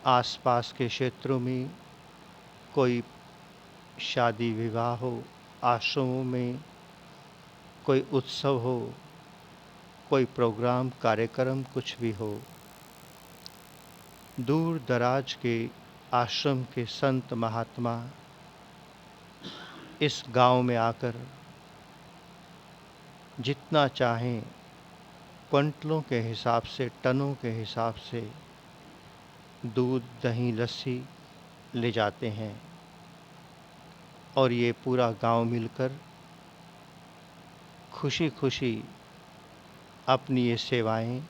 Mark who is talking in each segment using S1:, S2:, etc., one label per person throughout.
S1: आसपास के क्षेत्रों में कोई शादी विवाह हो, आश्रमों में कोई उत्सव हो, कोई प्रोग्राम कार्यक्रम कुछ भी हो, दूर दराज के आश्रम के संत महात्मा इस गांव में आकर जितना चाहें क्विंटलों के हिसाब से, टनों के हिसाब से दूध, दही, लस्सी ले जाते हैं और ये पूरा गांव मिलकर खुशी-खुशी अपनी ये सेवाएं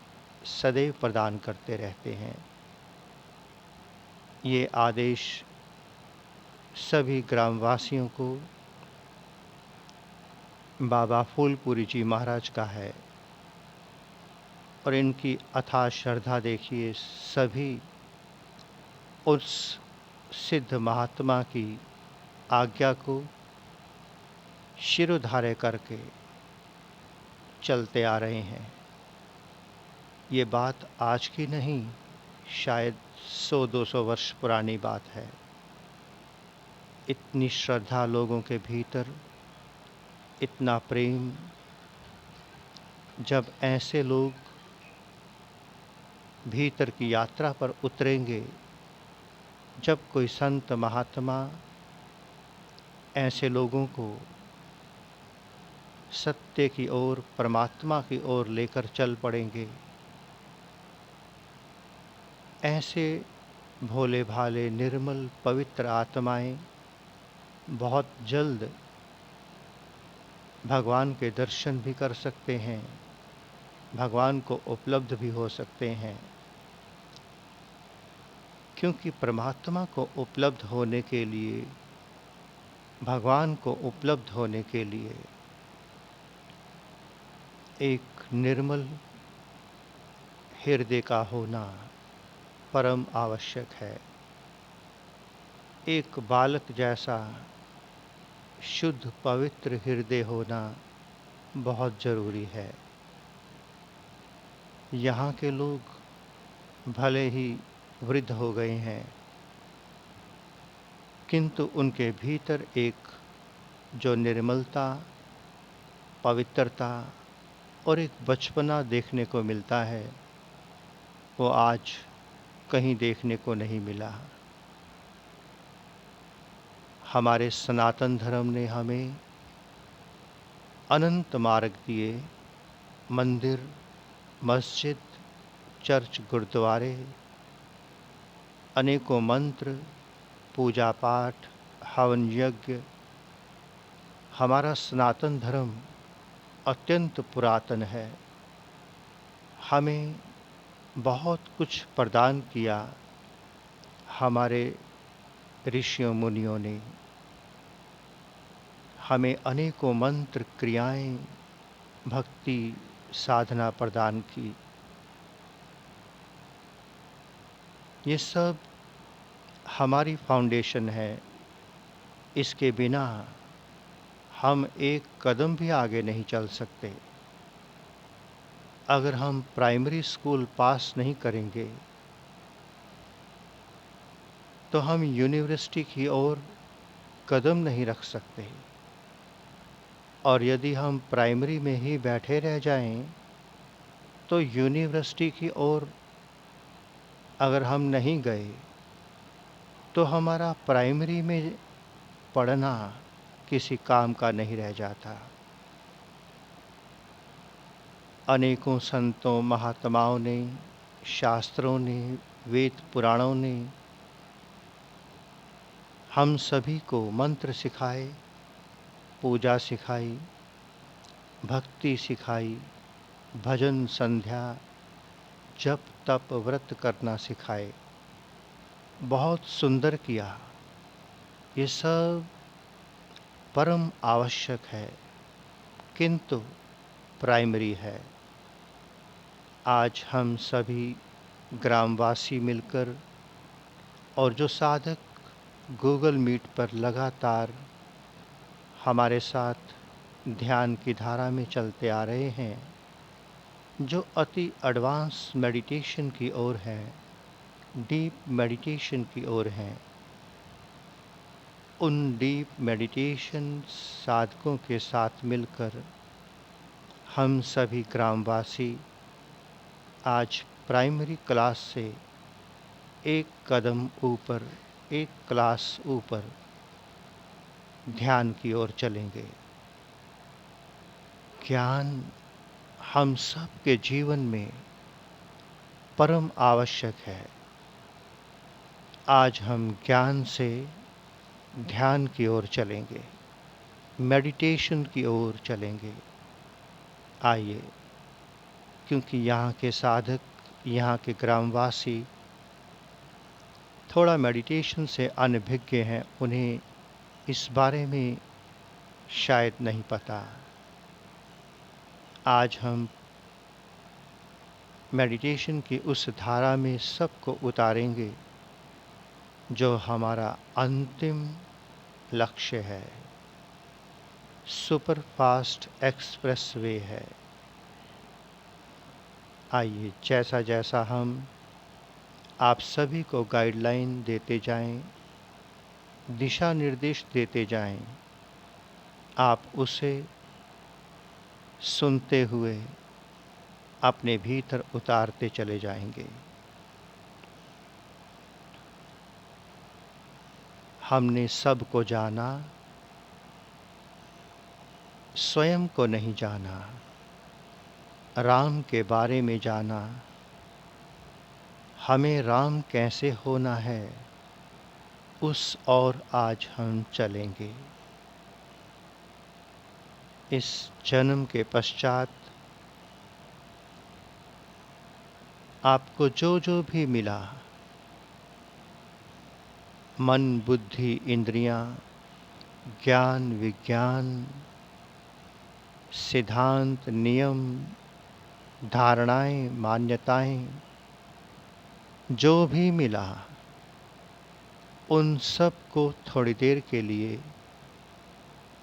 S1: सदैव प्रदान करते रहते हैं। ये आदेश सभी ग्रामवासियों को बाबा फूलपुरी जी महाराज का है और इनकी अथाह श्रद्धा देखिए, सभी उस सिद्ध महात्मा की आज्ञा को शिरोधार्य करके चलते आ रहे हैं। ये बात आज की नहीं, शायद 100-200 वर्ष पुरानी बात है। इतनी श्रद्धा लोगों के भीतर, इतना प्रेम, जब ऐसे लोग भीतर की यात्रा पर उतरेंगे, जब कोई संत महात्मा ऐसे लोगों को सत्य की ओर, परमात्मा की ओर लेकर चल पड़ेंगे, ऐसे भोले भाले निर्मल पवित्र आत्माएं बहुत जल्द भगवान के दर्शन भी कर सकते हैं, भगवान को उपलब्ध भी हो सकते हैं। क्योंकि परमात्मा को उपलब्ध होने के लिए, भगवान को उपलब्ध होने के लिए एक निर्मल हृदय का होना परम आवश्यक है। एक बालक जैसा शुद्ध पवित्र हृदय होना बहुत ज़रूरी है। यहाँ के लोग भले ही वृद्ध हो गए हैं, किंतु उनके भीतर एक जो निर्मलता, पवित्रता और एक बचपना देखने को मिलता है, वो आज कहीं देखने को नहीं मिला। हमारे सनातन धर्म ने हमें अनंत मार्ग दिए, मंदिर, मस्जिद, चर्च, गुरुद्वारे, अनेकों मंत्र, पूजा पाठ, हवन यज्ञ। हमारा सनातन धर्म अत्यंत पुरातन है। हमें बहुत कुछ प्रदान किया हमारे ऋषियों मुनियों ने। हमें अनेकों मंत्र, क्रियाएं, भक्ति, साधना प्रदान की। ये सब हमारी फाउंडेशन है। इसके बिना हम एक कदम भी आगे नहीं चल सकते। अगर हम प्राइमरी स्कूल पास नहीं करेंगे, तो हम यूनिवर्सिटी की ओर कदम नहीं रख सकते। और यदि हम प्राइमरी में ही बैठे रह जाएं, तो यूनिवर्सिटी की ओर अगर हम नहीं गए, तो हमारा प्राइमरी में पढ़ना किसी काम का नहीं रह जाता। अनेकों संतों, महात्माओं ने, शास्त्रों ने, वेद पुराणों ने हम सभी को मंत्र सिखाए, पूजा सिखाई, भक्ति सिखाई, भजन, संध्या, जप, तप, व्रत करना सिखाए। बहुत सुंदर किया। ये सब परम आवश्यक है, किंतु प्राइमरी है। आज हम सभी ग्रामवासी मिलकर और जो साधक गूगल मीट पर लगातार हमारे साथ ध्यान की धारा में चलते आ रहे हैं, जो अति एडवांस मेडिटेशन की ओर हैं, डीप मेडिटेशन की ओर हैं। उन डीप मेडिटेशन साधकों के साथ मिलकर हम सभी ग्रामवासी आज प्राइमरी क्लास से एक कदम ऊपर, एक क्लास ऊपर ध्यान की ओर चलेंगे। ज्ञान हम सब के जीवन में परम आवश्यक है। आज हम ज्ञान से ध्यान की ओर चलेंगे, मेडिटेशन की ओर चलेंगे। आइए, क्योंकि यहाँ के साधक, यहाँ के ग्रामवासी थोड़ा मेडिटेशन से अनभिज्ञ हैं, उन्हें इस बारे में शायद नहीं पता। आज हम मेडिटेशन की उस धारा में सबको उतारेंगे जो हमारा अंतिम लक्ष्य है, सुपर फास्ट एक्सप्रेस वे है। आइए, जैसा जैसा हम आप सभी को गाइडलाइन देते जाएं, दिशा निर्देश देते जाएं, आप उसे सुनते हुए अपने भीतर उतारते चले जाएंगे। हमने सबको जाना, स्वयं को नहीं जाना। राम के बारे में जाना, हमें राम कैसे होना है, उस और आज हम चलेंगे। इस जन्म के पश्चात आपको जो जो भी मिला, मन, बुद्धि, इंद्रियां, ज्ञान, विज्ञान, सिद्धांत, नियम, धारणाएं, मान्यताएं, जो भी मिला, उन सब को थोड़ी देर के लिए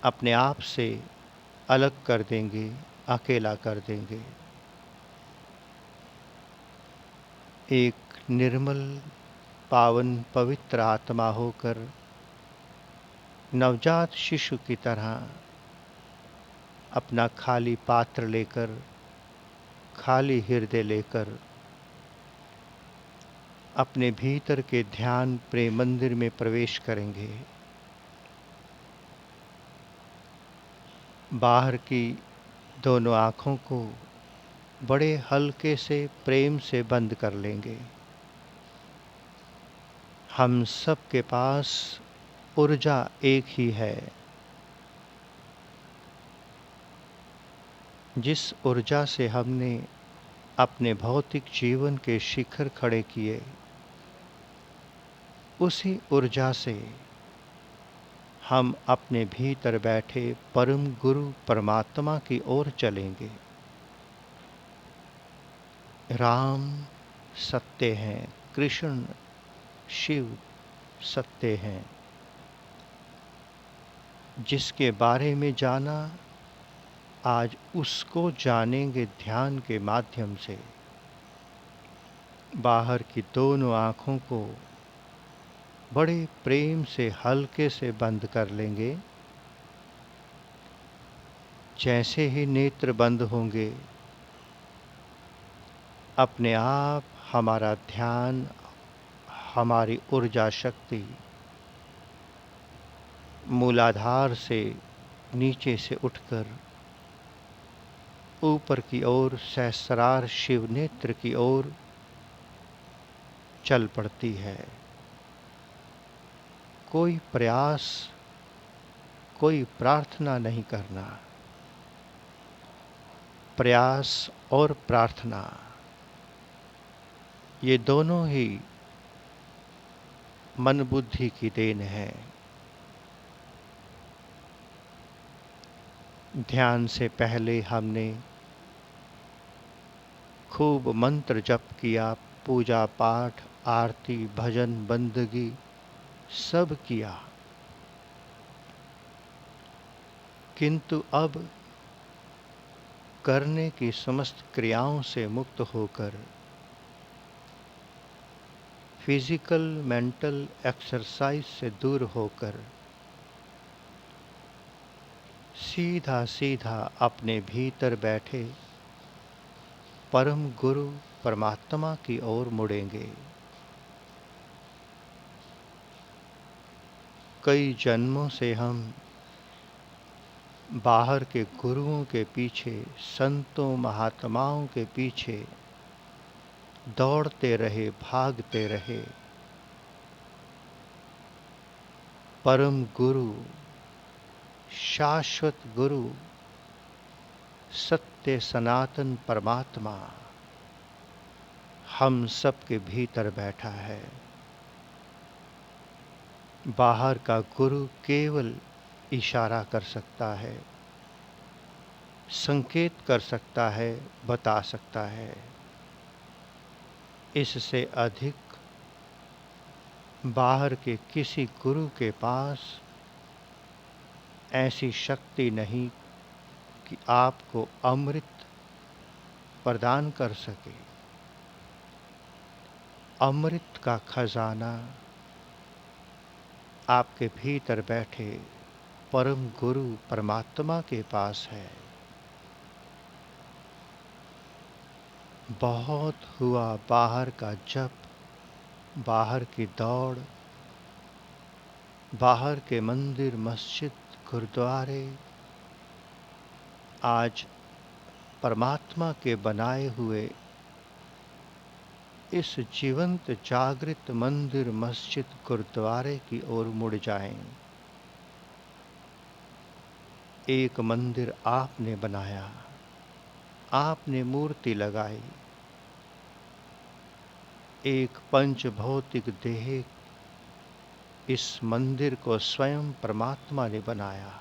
S1: अपने आप से अलग कर देंगे, अकेला कर देंगे। एक निर्मल, पावन, पवित्र आत्मा होकर नवजात शिशु की तरह अपना खाली पात्र लेकर, खाली हृदय लेकर अपने भीतर के ध्यान प्रेम मंदिर में प्रवेश करेंगे। बाहर की दोनों आँखों को बड़े हल्के से प्रेम से बंद कर लेंगे। हम सब के पास ऊर्जा एक ही है। जिस ऊर्जा से हमने अपने भौतिक जीवन के शिखर खड़े किए, उसी ऊर्जा से हम अपने भीतर बैठे परम गुरु परमात्मा की ओर चलेंगे। राम सत्य हैं, कृष्ण, शिव सत्य हैं। जिसके बारे में जाना, आज उसको जानेंगे ध्यान के माध्यम से। बाहर की दोनों आँखों को बड़े प्रेम से हल्के से बंद कर लेंगे। जैसे ही नेत्र बंद होंगे, अपने आप हमारा ध्यान, हमारी ऊर्जा शक्ति मूलाधार से नीचे से उठकर ऊपर की ओर सहस्रार शिव नेत्र की ओर चल पड़ती है। कोई प्रयास, कोई प्रार्थना नहीं करना। प्रयास और प्रार्थना, ये दोनों ही मन बुद्धि की देन है। ध्यान से पहले हमने खूब मंत्र जप किया, पूजा पाठ, आरती, भजन, बंदगी सब किया। किंतु अब करने की समस्त क्रियाओं से मुक्त होकर फिजिकल मेंटल एक्सरसाइज से दूर होकर सीधा सीधा अपने भीतर बैठे परम गुरु परमात्मा की ओर मुड़ेंगे। कई जन्मों से हम बाहर के गुरुओं के पीछे, संतों महात्माओं के पीछे दौड़ते रहे, भागते रहे। परम गुरु, शाश्वत गुरु, सत्य सनातन परमात्मा हम सब के भीतर बैठा है। बाहर का गुरु केवल इशारा कर सकता है, संकेत कर सकता है, बता सकता है। इससे अधिक बाहर के किसी गुरु के पास ऐसी शक्ति नहीं कि आपको अमृत प्रदान कर सके। अमृत का खजाना आपके भीतर बैठे परम गुरु परमात्मा के पास है। बहुत हुआ बाहर का जप, बाहर की दौड़, बाहर के मंदिर, मस्जिद, गुरुद्वारे। आज परमात्मा के बनाए हुए इस जीवंत जागृत मंदिर, मस्जिद, गुरुद्वारे की ओर मुड़ जाएं। एक मंदिर आपने बनाया, आपने मूर्ति लगाई। एक पंच भौतिक देह इस मंदिर को स्वयं परमात्मा ने बनाया।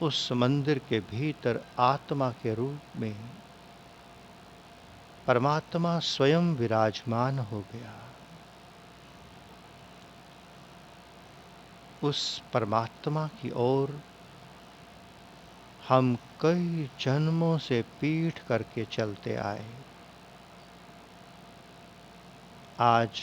S1: उस मंदिर के भीतर आत्मा के रूप में परमात्मा स्वयं विराजमान हो गया। उस परमात्मा की ओर हम कई जन्मों से पीठ करके चलते आए। आज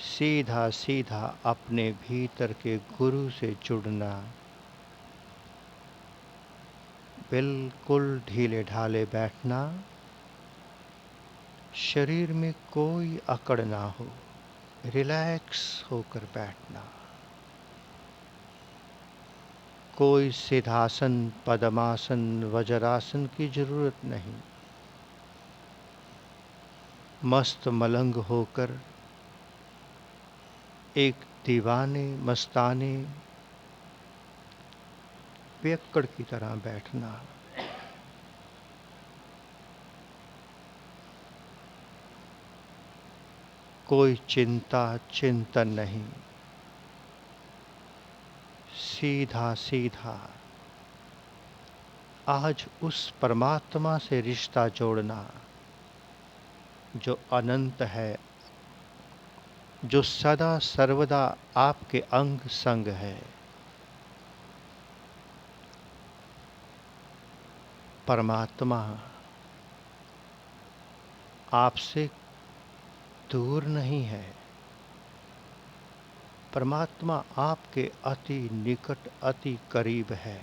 S1: सीधा सीधा अपने भीतर के गुरु से जुड़ना, बिल्कुल ढीले ढाले बैठना, शरीर में कोई अकड़ ना हो, रिलैक्स होकर बैठना। कोई सिद्धासन, पद्मासन, वज्रासन की जरूरत नहीं। मस्त मलंग होकर एक दीवाने मस्ताने पियक्कड़ की तरह बैठना। कोई चिंता चिंतन नहीं, सीधा सीधा आज उस परमात्मा से रिश्ता जोड़ना जो अनंत है, जो सदा सर्वदा आपके अंग संग है। परमात्मा आपसे दूर नहीं है। परमात्मा आपके अति निकट, अति करीब है।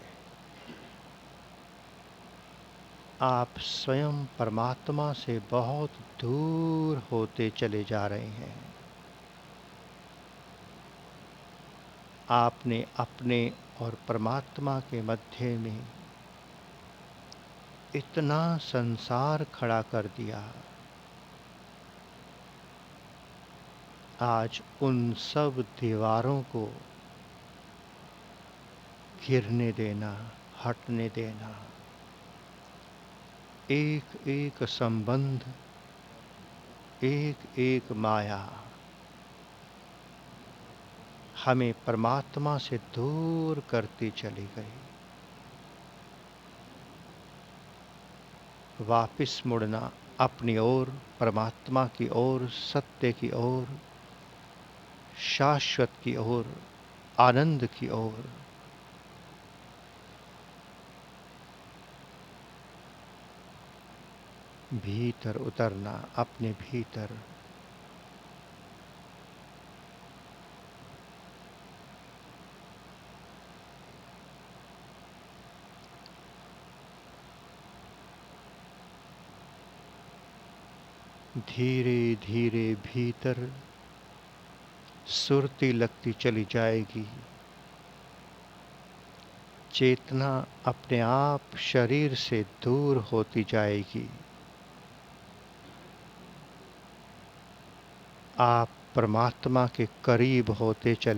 S1: आप स्वयं परमात्मा से बहुत दूर होते चले जा रहे हैं। आपने अपने और परमात्मा के मध्य में इतना संसार खड़ा कर दिया। आज उन सब दीवारों को गिरने देना, हटने देना। एक एक संबंध, एक एक माया हमें परमात्मा से दूर करती चली गई। वापिस मुड़ना अपनी ओर, परमात्मा की ओर, सत्य की ओर, शाश्वत की ओर, आनंद की ओर। भीतर उतरना, अपने भीतर। धीरे धीरे भीतर सुरती लगती चली जाएगी। चेतना अपने आप शरीर से दूर होती जाएगी। आप परमात्मा के करीब होते चले